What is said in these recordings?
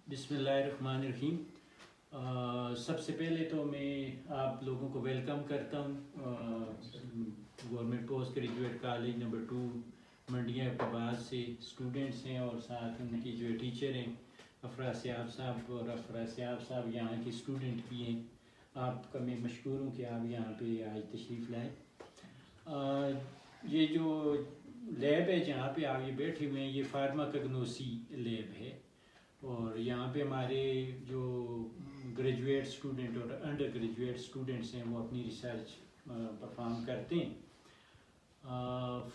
बिस्मिल्लाहिर्रहमानिर्रहीम। सबसे पहले तो मैं आप लोगों को वेलकम करता हूँ government post graduate college number 2 मंडिया इब्टाबाद से स्टूडेंट्स हैं और साथ उनकी जो टीचर हैं अफराज सियाब साहब। और अफराज सियाब साहब यहाँ के स्टूडेंट भी हैं। आपका मैं मशकूर हूँ कि आप यहाँ पे आज तशरीफ़ लाए। ये जो लैब है जहाँ पे आप ये बैठे हुए हैं ये फार्माकोग्नोसी लैब है और यहाँ पे हमारे जो ग्रेजुएट स्टूडेंट और अंडर ग्रेजुएट स्टूडेंट्स हैं वो अपनी रिसर्च परफॉर्म करते हैं।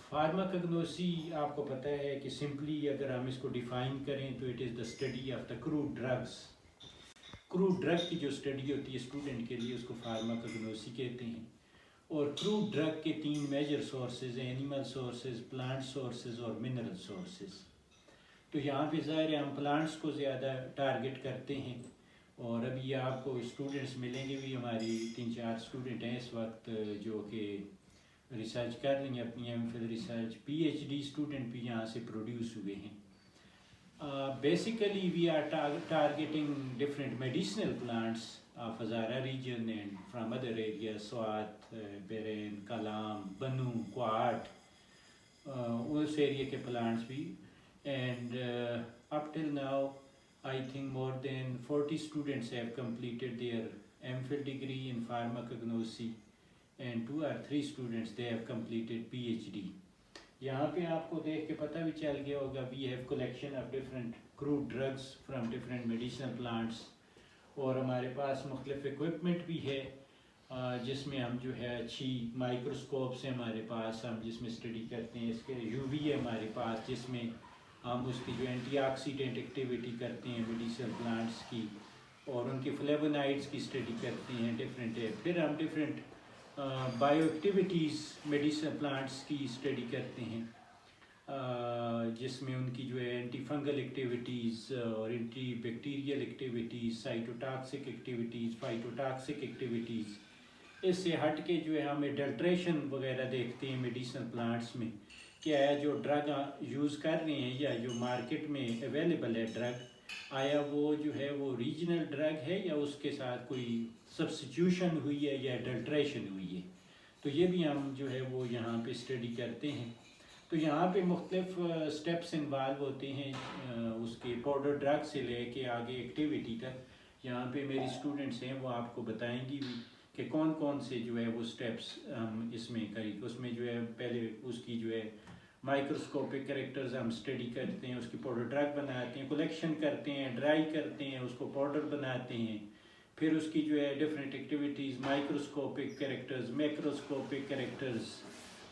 फार्माकोग्नोसी आपको पता है कि सिंपली अगर हम इसको डिफ़ाइन करें तो it is the study of the crude drugs. Crude drug की जो स्टडी होती है स्टूडेंट के लिए उसको फार्माकोग्नोसी कहते हैं। और क्रूड ड्रग के 3 मेजर सोर्सेज हैं, एनिमल सोर्सेज, प्लांट सोर्सेज और मिनरल सोर्सेज। तो यहाँ पे ज़ाहिर है हम प्लांट्स को ज़्यादा टारगेट करते हैं। और अभी आपको स्टूडेंट्स मिलेंगे भी, हमारी 3-4 स्टूडेंट हैं इस वक्त जो कि रिसर्च कर रही हैं अपनी एमफिल रिसर्च। पीएचडी स्टूडेंट भी यहाँ से प्रोड्यूस हुए हैं। Basically we are targeting different medicinal plants of Hazara region and from other areas, Swat, Beren, Kalam, Banu, Quat, उस एरिया के प्लांट्स भी। and up till now I think more than 40 students have completed their MPhil degree in pharmacognosy and 2 or 3 students they have completed PhD। यहाँ पे आपको देख के पता भी चल गया होगा we have collection of different crude drugs from different medicinal plants. और हमारे पास मुख्तलिफ इक्विपमेंट भी है जिसमें हम जो है अच्छी माइक्रोस्कोप्स हैं हमारे पास, हम जिसमें स्टडी करते हैं। इसके यूवी है हमारे पास जिसमें हम उसकी जो एंटीऑक्सीडेंट एक्टिविटी करते हैं मेडिसिनल प्लांट्स की और उनकी फ्लेवोनाइड्स की स्टडी करते हैं डिफरेंट है। फिर हम different bio activities medicinal plants की स्टडी करते हैं जिसमें उनकी जो है एंटी फंगल एक्टिविटीज़ और anti bacterial activities, cytotoxic activities, phytotoxic activities. इससे हट के जो है हम एडल्ट्रेशन वगैरह देखते हैं मेडिसिनल प्लांट्स में। क्या है जो ड्रग यूज़ कर रहे हैं या जो मार्केट में अवेलेबल है ड्रग, आया वो जो है वो रीजनल ड्रग है या उसके साथ कोई सब्स्टिट्यूशन हुई है या एडल्ट्रेशन हुई है। तो ये भी हम जो है वो यहाँ पे स्टडी करते हैं। तो यहाँ पे मुख्तलिफ स्टेप्स इन्वॉल्व होते हैं उसके पाउडर ड्रग से लेके आगे एक्टिविटी तक। यहाँ पे मेरी स्टूडेंट्स हैं वो आपको बताएंगी भी कि कौन कौन से जो है वो स्टेप्स हम इसमें करें। उसमें जो है पहले उसकी जो है माइक्रोस्कोपिक कैरेक्टर्स हम स्टडी करते हैं, उसकी पाउडर ड्रग बनाते हैं, कलेक्शन करते हैं, ड्राई करते हैं, उसको पाउडर बनाते हैं। फिर उसकी जो है different activities, microscopic characters, macroscopic characters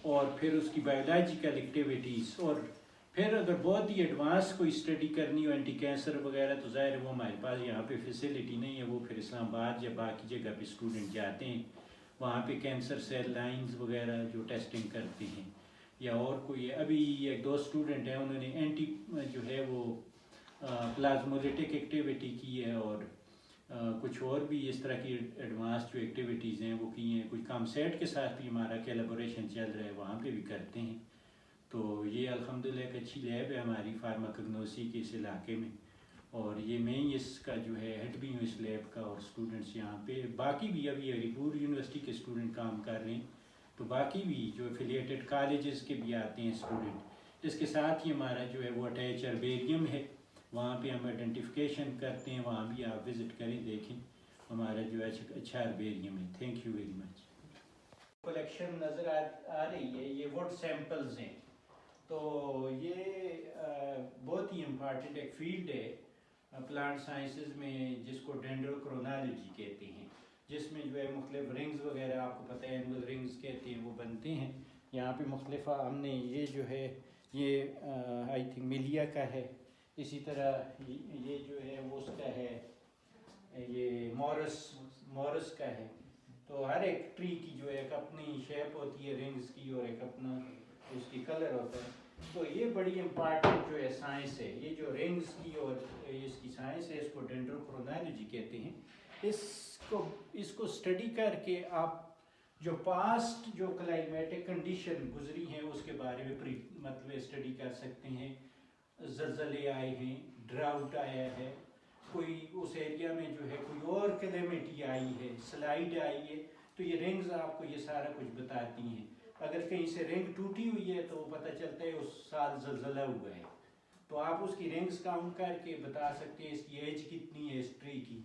और फिर उसकी बायोलॉजिकल एक्टिविटीज़। और फिर अगर बहुत ही एडवांस कोई स्टडी करनी हो एंटी कैंसर वगैरह तो ज़ाहिर है वो हमारे पास यहाँ पे फैसिलिटी नहीं है। वो फिर इस्लामाबाद या बाकी जगह पे स्टूडेंट जाते हैं, वहाँ पे कैंसर सेल लाइंस वगैरह जो टेस्टिंग करते हैं। या और कोई अभी 1-2 स्टूडेंट हैं उन्होंने एंटी जो है वो प्लाज्मोलिटिक एक्टिविटी की है और कुछ और भी इस तरह की एडवांस जो एक्टिविटीज़ हैं वो की हैं। कुछ काम सेट के साथ भी हमारा कोलैबोरेशन चल रहा है, वहाँ पे भी करते हैं। तो ये अल्हम्दुलिल्लाह एक अच्छी लैब है हमारी फार्माकोग्नोसी के इस इलाके में और ये मैं ही इसका जो है हेड भी हूँ इस लैब का। और स्टूडेंट्स यहाँ पे बाकी भी अभी हरीपुर यूनिवर्सिटी के स्टूडेंट काम कर रहे हैं, तो बाकी भी जो एफिलिएटेड कॉलेजेस के भी आते हैं स्टूडेंट। इसके साथ ही हमारा जो है वो अटैच अर्बेरियम है, वहाँ पे हम आइडेंटिफिकेशन करते हैं, वहाँ भी आप विज़िट करें देखें हमारा जो है अच्छा अर्बेरियम है। Thank you very much. Collection नज़र आ रही है, ये वुड सैंपल्स हैं। तो ये बहुत ही इम्पॉर्टेंट एक फील्ड है प्लांट साइंसेज में जिसको डेंड्रोक्रोनोलॉजी कहते हैं, जिसमें जो है मुख्तलिफ रिंग्स वगैरह आपको पता है एनुअल रिंग्स कहते हैं वो बनते हैं। यहाँ पे मुख्तलिफ हमने ये जो है ये आई थिंक मिलिया का है, इसी तरह ये जो है वो उसका है, ये मॉरस का है। तो हर एक ट्री की जो है एक अपनी शेप होती है रिंग्स की और एक अपना उसकी कलर होता है। तो ये बड़ी इम्पॉर्टेंट जो है साइंस है, ये जो रिंग्स की और इसकी साइंस है इसको डेंड्रोक्रोनोलॉजी कहते हैं। इसको स्टडी करके आप जो पास्ट जो क्लाइमेटिक कंडीशन गुजरी हैं उसके बारे में मतलब स्टडी कर सकते हैं। ज़लज़ले आए हैं, ड्राउट आया है, कोई उस एरिया में जो है कोई और कैलेमिटी आई है, स्लाइड आई है, तो ये रिंग्स आपको ये सारा कुछ बताती हैं। अगर कहीं से रिंग टूटी हुई है तो पता चलता है उस साल ज़लज़ला हुआ है, तो आप उसकी रिंग्स काउंट करके बता सकते हैं इसकी एज कितनी है इस ट्री की,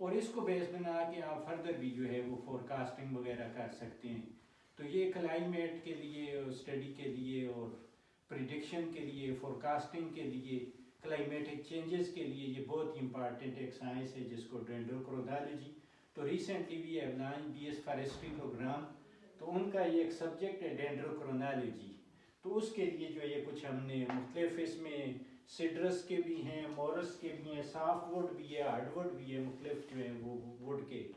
और इसको बेस बना के आप फर्दर भी जो है वो फोरकास्टिंग वगैरह कर सकते हैं। तो ये क्लाइमेट के लिए स्टडी के लिए और प्रिडिक्शन के लिए, फोरकास्टिंग के लिए, क्लाइमेटिक चेंजेस के लिए ये बहुत ही इंपॉर्टेंट एक साइंस है जिसको डेंड्रोक्रोनोलॉजी। तो recently we have launch BS forestry program, तो उनका ये एक सब्जेक्ट है डेंड्रोक्रोनोलॉजी। तो उसके लिए जो ये कुछ हमने मुख्तलिफ इसमें सिड्रस के भी हैं, मोरस के भी हैं, सॉफ्ट वुड भी है, हार्डवुड भी है, मुख्तलिफ जो है वो वुड के